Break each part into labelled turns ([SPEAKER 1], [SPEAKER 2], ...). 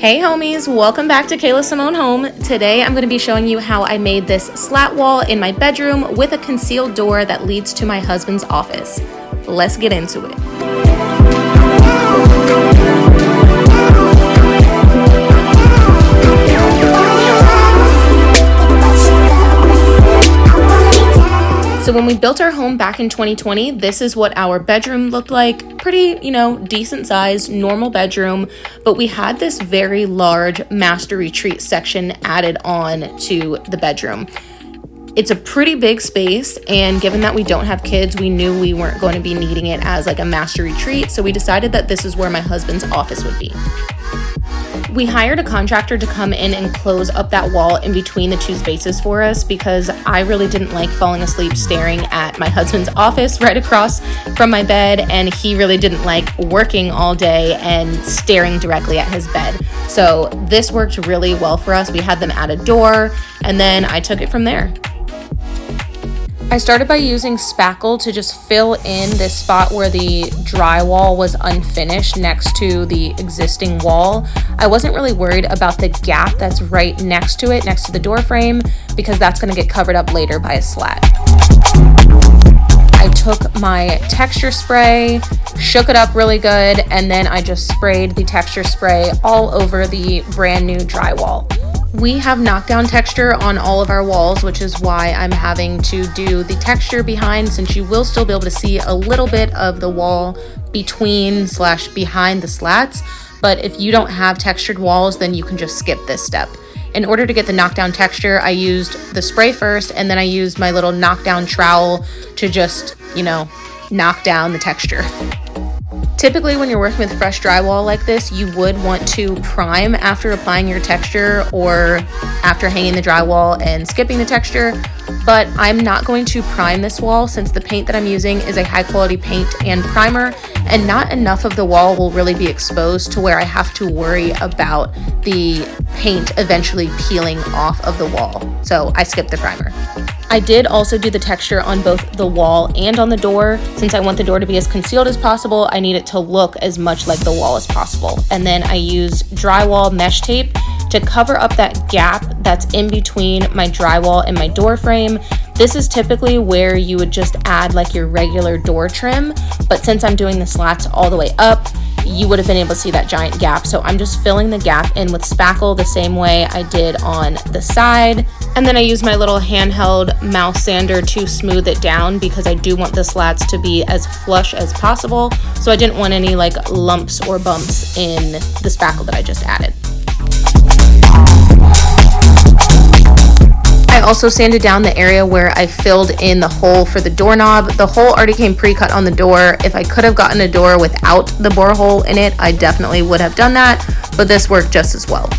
[SPEAKER 1] Hey homies, welcome back to Kayla Simone Home. Today I'm going to be showing you how I made this slat wall in my bedroom with a concealed door that leads to my husband's office. Let's get into it. So when we built our home back in 2020, this is what our bedroom looked like. Pretty, decent size, normal bedroom, but we had this very large master retreat section added on to the bedroom. It's a pretty big space, and given that we don't have kids, we knew we weren't going to be needing it as like a master retreat, so we decided that this is where my husband's office would be. We hired a contractor to come in and close up that wall in between the two spaces for us because I really didn't like falling asleep staring at my husband's office right across from my bed, and he really didn't like working all day and staring directly at his bed. So this worked really well for us. We had them add a door, and then I took it from there. I started by using spackle to just fill in this spot where the drywall was unfinished next to the existing wall. I wasn't really worried about the gap that's right next to it, next to the door frame, because that's going to get covered up later by a slat. I took my texture spray, shook it up really good, and then I just sprayed the texture spray all over the brand new drywall. We have knockdown texture on all of our walls, which is why I'm having to do the texture behind, since you will still be able to see a little bit of the wall between/behind the slats. But if you don't have textured walls, then you can just skip this step. In order to get the knockdown texture, I used the spray first, and then I used my little knockdown trowel to just, knock down the texture. Typically, when you're working with fresh drywall like this, you would want to prime after applying your texture or after hanging the drywall and skipping the texture, but I'm not going to prime this wall since the paint that I'm using is a high quality paint and primer, and not enough of the wall will really be exposed to where I have to worry about the paint eventually peeling off of the wall. So I skipped the primer. I did also do the texture on both the wall and on the door. Since I want the door to be as concealed as possible, I need it to look as much like the wall as possible. And then I used drywall mesh tape to cover up that gap that's in between my drywall and my door frame. This is typically where you would just add like your regular door trim, but since I'm doing the slats all the way up, you would have been able to see that giant gap. So I'm just filling the gap in with spackle the same way I did on the side. And then I use my little handheld mouth sander to smooth it down because I do want the slats to be as flush as possible. So I didn't want any like lumps or bumps in the spackle that I just added. I also sanded down the area where I filled in the hole for the doorknob. The hole already came pre-cut on the door. If I could have gotten a door without the borehole in it, I definitely would have done that, but this worked just as well.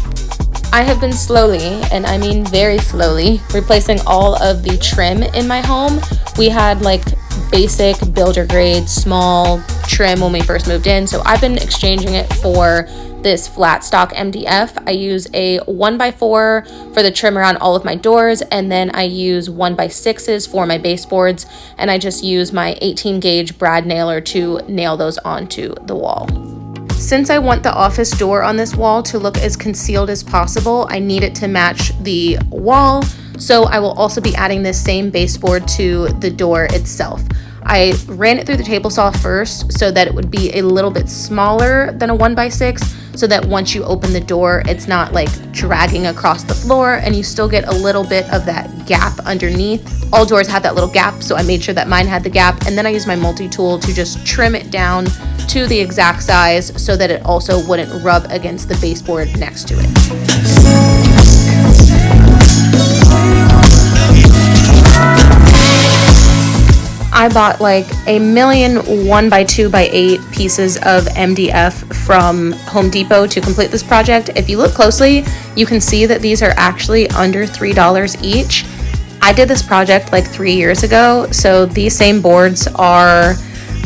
[SPEAKER 1] I have been slowly, and I mean very slowly, replacing all of the trim in my home. We had like basic builder grade small trim when we first moved in, so I've been exchanging it for this flat stock MDF. I use a 1x4 for the trim around all of my doors, and then I use 1x6s for my baseboards, and I just use my 18 gauge brad nailer to nail those onto the wall. Since I want the office door on this wall to look as concealed as possible, I need it to match the wall, so I will also be adding this same baseboard to the door itself. I ran it through the table saw first so that it would be a little bit smaller than a 1x6, so that once you open the door, it's not like dragging across the floor and you still get a little bit of that gap underneath. All doors have that little gap, so I made sure that mine had the gap, and then I used my multi-tool to just trim it down to the exact size so that it also wouldn't rub against the baseboard next to it. I bought like a million 1x2x8 pieces of MDF from Home Depot to complete this project. If you look closely, you can see that these are actually under $3 each. I did this project like 3 years ago, so these same boards are,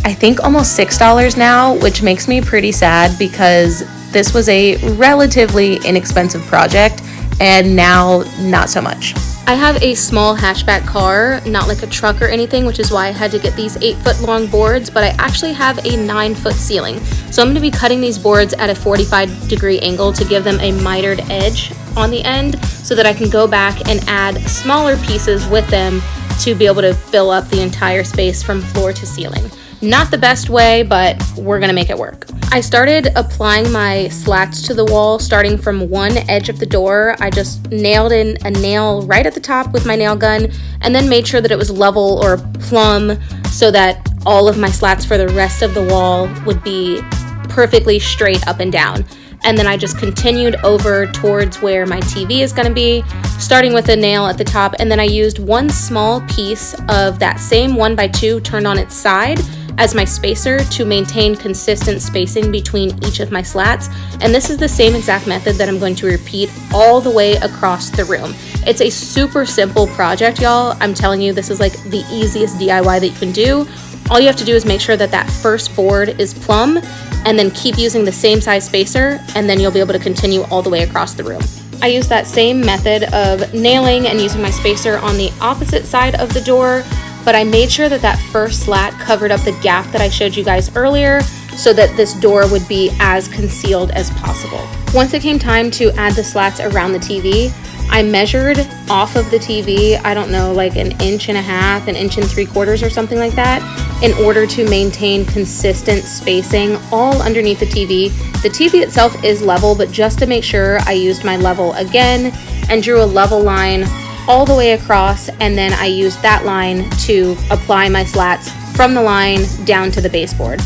[SPEAKER 1] I think, almost $6 now, which makes me pretty sad because this was a relatively inexpensive project and now not so much. I have a small hatchback car, not like a truck or anything, which is why I had to get these 8-foot long boards, but I actually have a 9-foot ceiling. So I'm going to be cutting these boards at a 45-degree angle to give them a mitered edge on the end so that I can go back and add smaller pieces with them to be able to fill up the entire space from floor to ceiling. Not the best way, but we're gonna make it work. I started applying my slats to the wall starting from one edge of the door. I just nailed in a nail right at the top with my nail gun and then made sure that it was level or plumb so that all of my slats for the rest of the wall would be perfectly straight up and down. And then I just continued over towards where my TV is gonna be, starting with a nail at the top, and then I used one small piece of that same 1x2 turned on its side as my spacer to maintain consistent spacing between each of my slats. And this is the same exact method that I'm going to repeat all the way across the room. It's a super simple project, y'all. I'm telling you, this is like the easiest DIY that you can do. All you have to do is make sure that that first board is plumb and then keep using the same size spacer, and then you'll be able to continue all the way across the room. I use that same method of nailing and using my spacer on the opposite side of the door, but I made sure that that first slat covered up the gap that I showed you guys earlier so that this door would be as concealed as possible. Once it came time to add the slats around the TV, I measured off of the TV, I don't know, like 1.5 inches, 1.75 inches or something like that, in order to maintain consistent spacing all underneath the TV. The TV itself is level, but just to make sure, I used my level again and drew a level line all the way across, and then I used that line to apply my slats from the line down to the baseboard.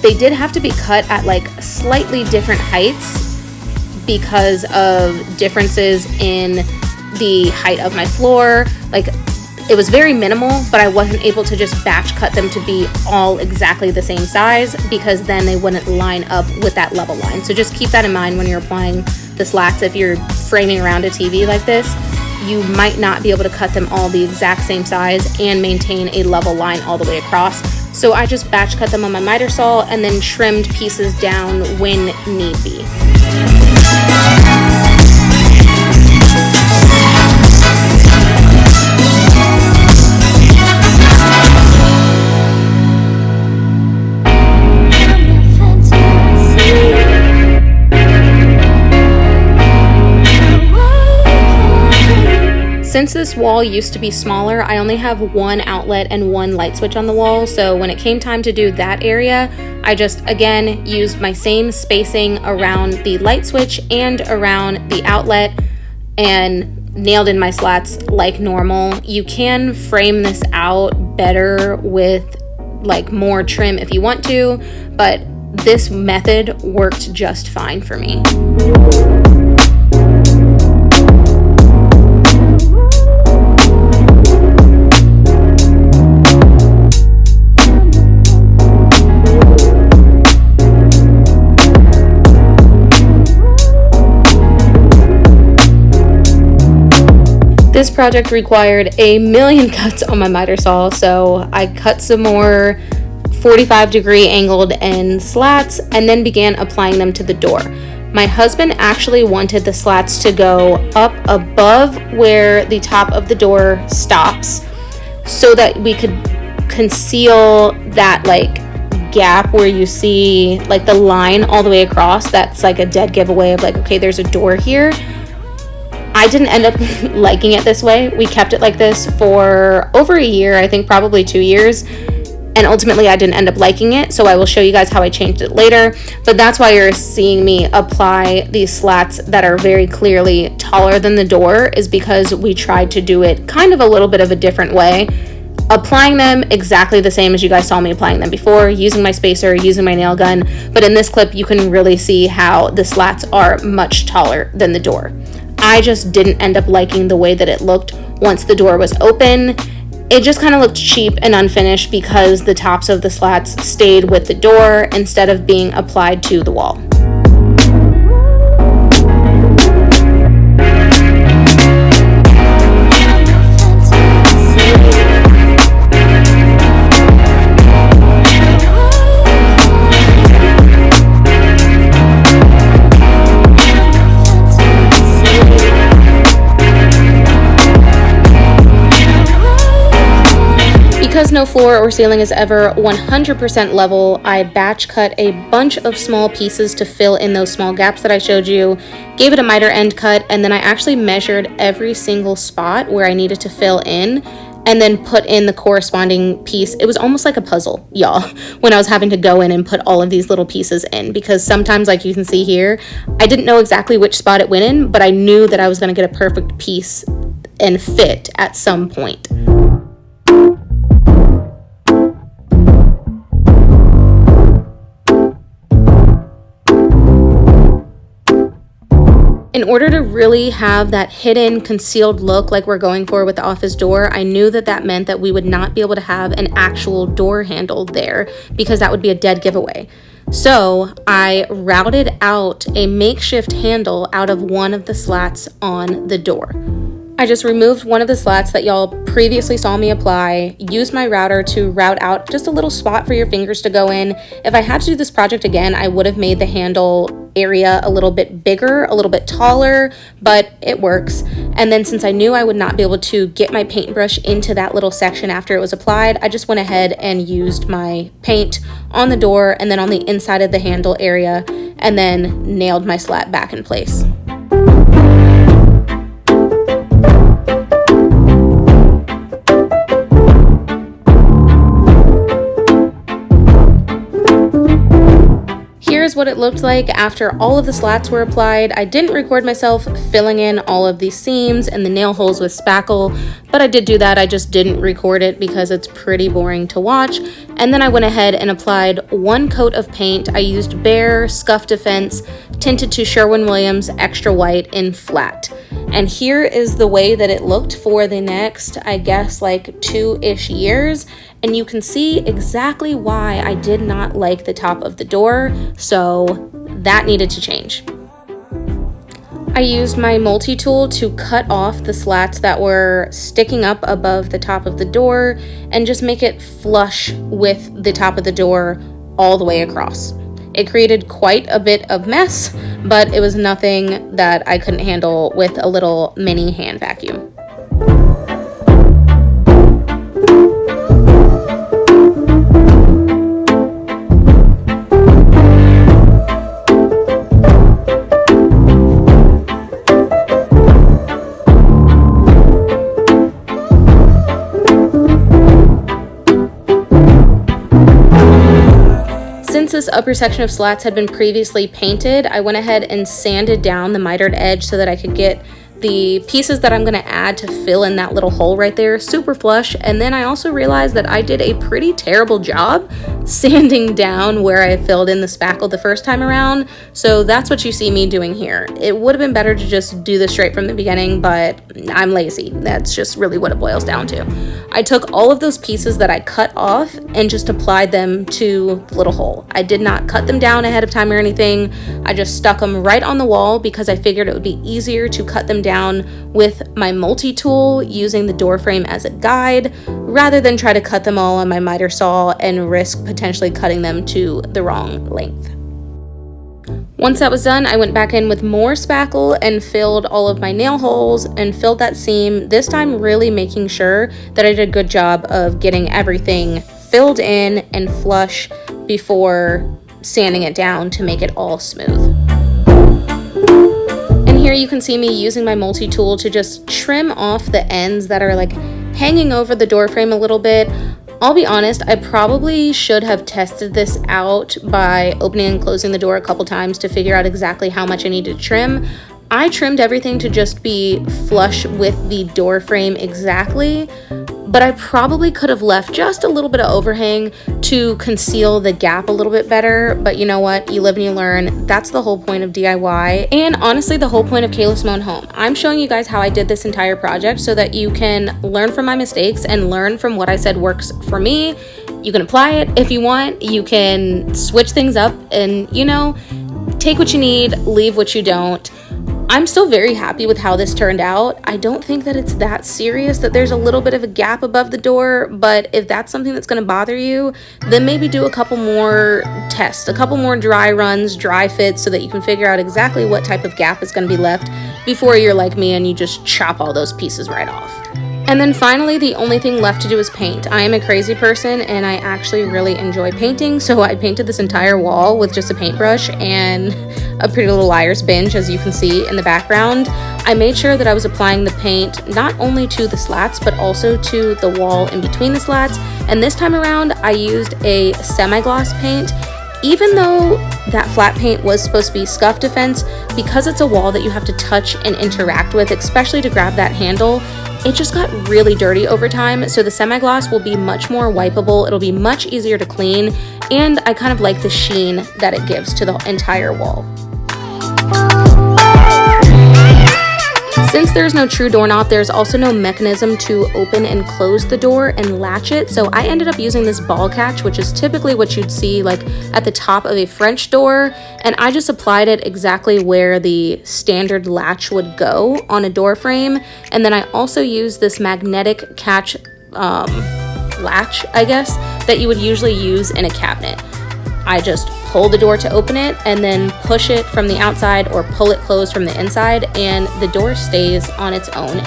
[SPEAKER 1] They did have to be cut at like slightly different heights because of differences in the height of my floor. Like, it was very minimal, but I wasn't able to just batch cut them to be all exactly the same size because then they wouldn't line up with that level line. So just keep that in mind when you're applying the slats. If you're framing around a TV like this, you might not be able to cut them all the exact same size and maintain a level line all the way across. So I just batch cut them on my miter saw and then trimmed pieces down when need be. Since this wall used to be smaller, I only have one outlet and one light switch on the wall, so when it came time to do that area, I just, again, used my same spacing around the light switch and around the outlet and nailed in my slats like normal. You can frame this out better with like more trim if you want to, but this method worked just fine for me. This project required a million cuts on my miter saw, so I cut some more 45-degree angled end slats and then began applying them to the door. My husband actually wanted the slats to go up above where the top of the door stops so that we could conceal that like gap where you see like the line all the way across. That's like a dead giveaway of like, okay, there's a door here. I didn't end up liking it this way. We kept it like this for over a year, I think probably 2 years. And ultimately I didn't end up liking it. So I will show you guys how I changed it later. But that's why you're seeing me apply these slats that are very clearly taller than the door, is because we tried to do it kind of a little bit of a different way. Applying them exactly the same as you guys saw me applying them before, using my spacer, using my nail gun. But in this clip, you can really see how the slats are much taller than the door. I just didn't end up liking the way that it looked once the door was open. It just kind of looked cheap and unfinished because the tops of the slats stayed with the door instead of being applied to the wall. Because no floor or ceiling is ever 100% level, I batch cut a bunch of small pieces to fill in those small gaps that I showed you, gave it a miter end cut, and then I actually measured every single spot where I needed to fill in, and then put in the corresponding piece. It was almost like a puzzle, y'all, when I was having to go in and put all of these little pieces in, because sometimes, like you can see here, I didn't know exactly which spot it went in, but I knew that I was going to get a perfect piece and fit at some point. In order to really have that hidden, concealed look like we're going for with the office door, I knew that that meant that we would not be able to have an actual door handle there, because that would be a dead giveaway. So I routed out a makeshift handle out of one of the slats on the door. I just removed one of the slats that y'all previously saw me apply, used my router to route out just a little spot for your fingers to go in. If I had to do this project again, I would have made the handle area a little bit bigger, a little bit taller, but it works. And then since I knew I would not be able to get my paintbrush into that little section after it was applied, I just went ahead and used my paint on the door and then on the inside of the handle area, and then nailed my slat back in place. Here's what it looked like after all of the slats were applied. I didn't record myself filling in all of these seams and the nail holes with spackle, but I did do that. I just didn't record it because it's pretty boring to watch. And then I went ahead and applied one coat of paint. I used BEHR Scuff Defense tinted to Sherwin-Williams extra white in flat. And here is the way that it looked for the next, I guess, like 2-ish years. And you can see exactly why I did not like the top of the door, so that needed to change. I used my multi-tool to cut off the slats that were sticking up above the top of the door and just make it flush with the top of the door all the way across. It created quite a bit of mess, but it was nothing that I couldn't handle with a little mini hand vacuum. Since this upper section of slats had been previously painted, I went ahead and sanded down the mitered edge so that I could get the pieces that I'm going to add to fill in that little hole right there super flush. And then I also realized that I did a pretty terrible job sanding down where I filled in the spackle the first time around. So that's what you see me doing here. It would have been better to just do this straight from the beginning, but I'm lazy. That's just really what it boils down to. I took all of those pieces that I cut off and just applied them to the little hole. I did not cut them down ahead of time or anything. I just stuck them right on the wall because I figured it would be easier to cut them down with my multi-tool using the door frame as a guide rather than try to cut them all on my miter saw and risk potentially cutting them to the wrong length. Once that was done, I went back in with more spackle and filled all of my nail holes and filled that seam, this time really making sure that I did a good job of getting everything filled in and flush before sanding it down to make it all smooth. Here you can see me using my multi-tool to just trim off the ends that are like hanging over the door frame a little bit. I'll be honest, I probably should have tested this out by opening and closing the door a couple times to figure out exactly how much I needed to trim. I trimmed everything to just be flush with the door frame exactly, but I probably could have left just a little bit of overhang to conceal the gap a little bit better, but you know what? You live and you learn. That's the whole point of DIY, and honestly, the whole point of Kayla Simone Home. I'm showing you guys how I did this entire project so that you can learn from my mistakes and learn from what I said works for me. You can apply it if you want. You can switch things up and, you know, take what you need, leave what you don't. I'm still very happy with how this turned out. I don't think that it's that serious that there's a little bit of a gap above the door, but if that's something that's going to bother you, then maybe do a couple more tests, a couple more dry runs, dry fits, so that you can figure out exactly what type of gap is going to be left before you're like me and you just chop all those pieces right off. And then finally, the only thing left to do is paint. I am a crazy person and I actually really enjoy painting, so I painted this entire wall with just a paintbrush and a Pretty Little Liars binge, as you can see in the background. I made sure that I was applying the paint not only to the slats but also to the wall in between the slats, and this time around I used a semi-gloss paint. Even though that flat paint was supposed to be scuff defense, because it's a wall that you have to touch and interact with, especially to grab that handle, it just got really dirty over time, so the semi-gloss will be much more wipeable, it'll be much easier to clean, and I kind of like the sheen that it gives to the entire wall. Since there's no true doorknob, there's also no mechanism to open and close the door and latch it, so I ended up using this ball catch, which is typically what you'd see like at the top of a French door, and I just applied it exactly where the standard latch would go on a door frame. And then I also used this magnetic catch latch, I guess, that you would usually use in a cabinet. I just pull the door to open it and then push it from the outside or pull it closed from the inside, and the door stays on its own.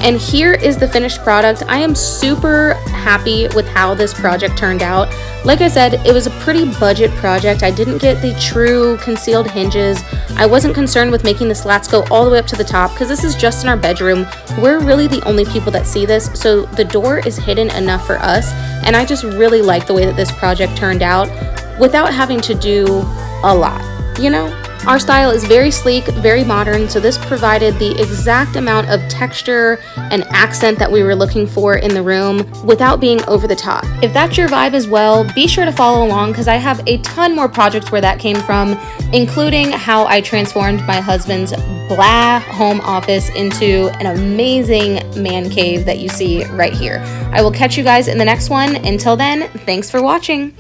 [SPEAKER 1] And here is the finished product. I am super happy with how this project turned out. Like I said, it was a pretty budget project. I didn't get the true concealed hinges. I wasn't concerned with making the slats go all the way up to the top because this is just in our bedroom. We're really the only people that see this, so the door is hidden enough for us, and I just really like the way that this project turned out without having to do a lot, you know? Our style is very sleek, very modern, so this provided the exact amount of texture and accent that we were looking for in the room without being over the top. If that's your vibe as well, be sure to follow along because I have a ton more projects where that came from, including how I transformed my husband's blah home office into an amazing man cave that you see right here. I will catch you guys in the next one. Until then, thanks for watching.